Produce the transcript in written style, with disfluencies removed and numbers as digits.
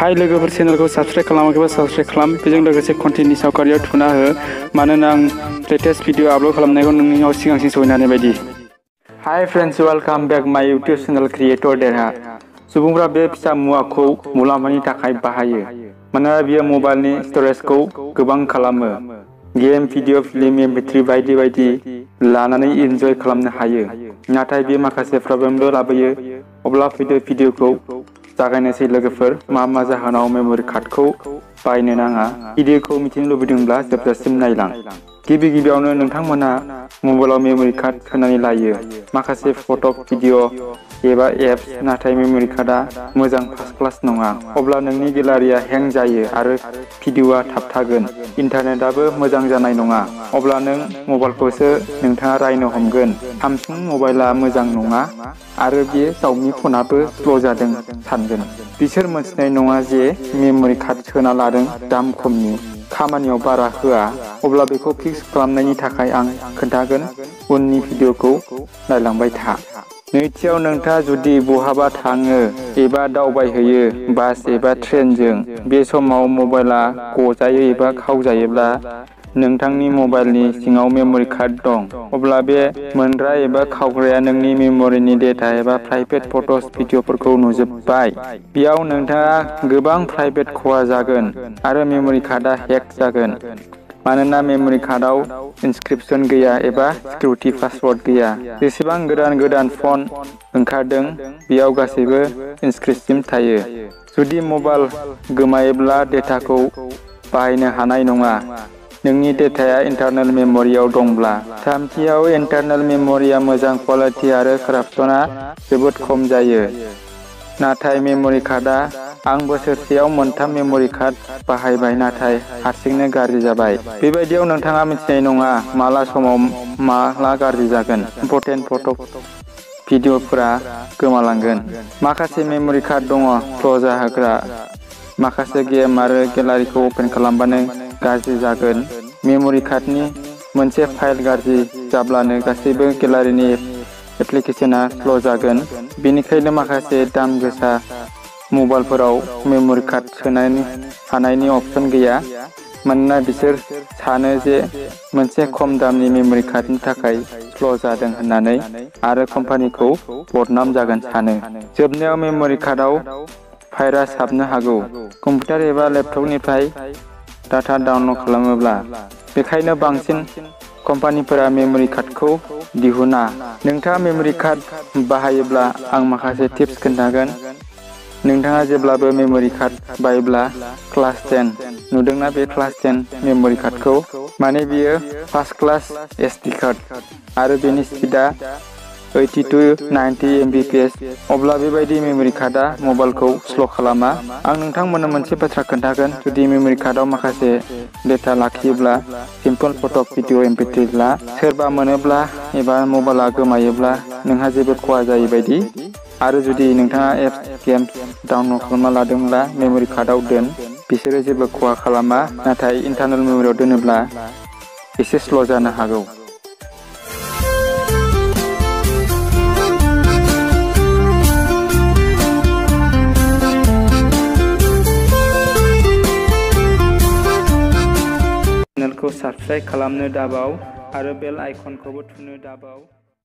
हाय लोगोफोर, चेनेलखौ subscribe खालामाखैबा subscribe खालाम। बेजों लोगोसे कन्टेन्टनि सावगारियाव थुना हो, मानोना आं लेटेस्ट भिडिअ आपल'ड खालामनायखौ नोंनियाव सिगांसिन सहैनो हानाय बायदि। हाय फ्रेन्ड्स, वेलकाम बेक माय इउटिउब चेनेल क्रिएटर देरहा। सुबुंफ्रा बे फिसा मुवाखौ मुलाम्फानि थाखाय बाहायो, मानोना बियो मबाइलनि स्टरेजखौ गोबां खालामो। गेम, भिडिअ, फिल्म, MP3 बायदि बायदि लानानै इन्जय खालामनो हायो। नाथाय बे माखासे प्रब्लेमबो लाबोयो। अब्ला फैदो भिडिअखौ जागायनोसै लोगोफोर। मा जाहोनाव मेम'रि कार्डखौ बायनो नाङा? भिडिअखौ मिथिनो लुबैदोंब्ला जोबजासिम नायलां। गिबियावनो नोंथांमोना मबाइलाव मेम'रि कार्ड सोनानै लायो, माखासे फट', भिडिअ एबा एप्स, नाथाय मेम'रि कार्डआ मोजां फार्स्ट क्लास नङा। अब्ला नोंनि गेलारिया हें जायो आरो भिडिअआ थाबथागोन। इन्टारनेटआबो मोजां जानाय नङा। अब्ला नों मबाइलखौसो नोंथाङा रायनो हमगोन। सामसुं मबाइला मोजां नङा आरो बे जावमि फनाबो स्ल' जादों सानगोन। बिसोर मोनथिनाय नङा जे मेम'रि कार्ड सोना लादों दाम खमनि, खामानियाव बारा होआ। अब्ला बेखौ फिक्स खालामनायनि थाखाय आं खोन्थागोन। उननि भिडिअखौ नायलांबाय था। नैथियाव, नोंथाङा जुदि बहाबा थाङो एबा दावबायहैयो, बास एबा ट्रेनजों, बे समाव मबाइला गजायो एबा खावजायोब्ला नोंथांनि मबाइलनि सिङाव मेम'रि कार्ड दं, अब्ला बे मोनग्रा एबा खावग्राया नोंनि मेम'रिनि डेटा एबा प्राइभेट फट'स, भिडिअफोरखौ नुजोबबाय। बेयाव नोंथाङा गोबां प्राइभेट खहा जागोन आरो मेम'रि कार्डआ हेक जागोन। मानोना मेम'रि कार्डआव इनक्रिप्शन गैया एबा सिकिउरिटि पासवर्ड गैया। जेसेबां गोदान फन ओंखारदों, बेयाव गासैबो इनक्रिप्शन थायो। जुदि मबाइल गोमायोब्ला डेटाखौ बाहायनो हानाय नङा, नोंनि डेटाया इन्टारनेल मेम'रियाव दंब्ला। थामथियाव, इन्टारनेल मेम'रिया मोजां क्वालिटि आरो कारापसनआ जोबोद खम जायो। नाथाय मेम'रि कार्डआ, आं बोसोरसेयाव 3 मेम'रि कार्ड बाहायबाय, नाथाय हारसिंनो गाज्रि जाबाय। बेबायदियाव नोंथाङा मिथिनाय नङा माला समाव माला गाज्रि जागोन। इम्परटेन्ट फट', भिडिअफोरा गोमालांगोन। माखासे मेम'रि कार्ड दङ स्ल' जाहोग्रा। माखासे गेम आरो गेलारिखौ अपेन खालामबानो गाज्रि जागोन। मेम'रि कार्डनि मोनसे फाइल गाज्रि जाब्लानो गासैबो गेलारिनि एप्लिकेशनआ स्ल' जागोन। बेनिखायनो माखासे दाम गोसा मबाइलफोराव मेम'रि कार्ड सोनो हानायनि अपसन गैया, मानोना बिसोर सानो जे मोनसे खम दामनि मेम'रि कार्डनि थाखाय स्ल' जादों होननानै आरो कम्पानिखौ बदनाम जागोन सानो। जोबनायाव, मेम'रि कार्डआव भाइरास हाबनो हागौ, कम्पिउटार एबा लेपटपनिफ्राय डाटा डाउनल'ड खालामोब्ला। बेखायनो बांसिन कम्पानिफोरा मेम'रि कार्डखौ दिहुना। नोंथाङा मेम'रि कार्ड बाहायोब्ला आं माखासे टिप्स खोन्थागोन। नोंथाङा जेब्लाबो मेम'रि कार्ड बायब्ला क्लास 10 नुदोंना? बे क्लास 10 मेम'रि कार्डखौ, माने बियो फार्स्ट क्लास SD कार्ड आरो बेनि स्पिडआ 80 to 90 Mbps। अब्ला बेबायदि मेम'रि कार्डआ मबाइलखौ स्ल' खालामा। आं नोंथांमोननो मोनसे बाथ्रा खोन्थागोन। जुदि मेम'रि कार्डआव माखासे डेटा लाखियोब्ला, सिम्पल फट', भिडिअ, MP3 ला। सोरबा मोनोब्ला एबा मबाइला गोमायोब्ला नोंहा जेबो खहा जायै बायदि। आरो जुदि नोंथाङा एप्स, गेम्स डाउनल'ड खालामना लादोंब्ला मेम'रि कार्डआव दोन, बिसोरो जेबो खहा खालामा। नाथाय इन्टारनेल मेम'रियाव दोनोब्ला एसे स्ल' जानो हागौ। चेनेलखौ साबस्क्राइब खालामनो दाबाव आरो बेल आइकनखौबो थुनो दाबाव।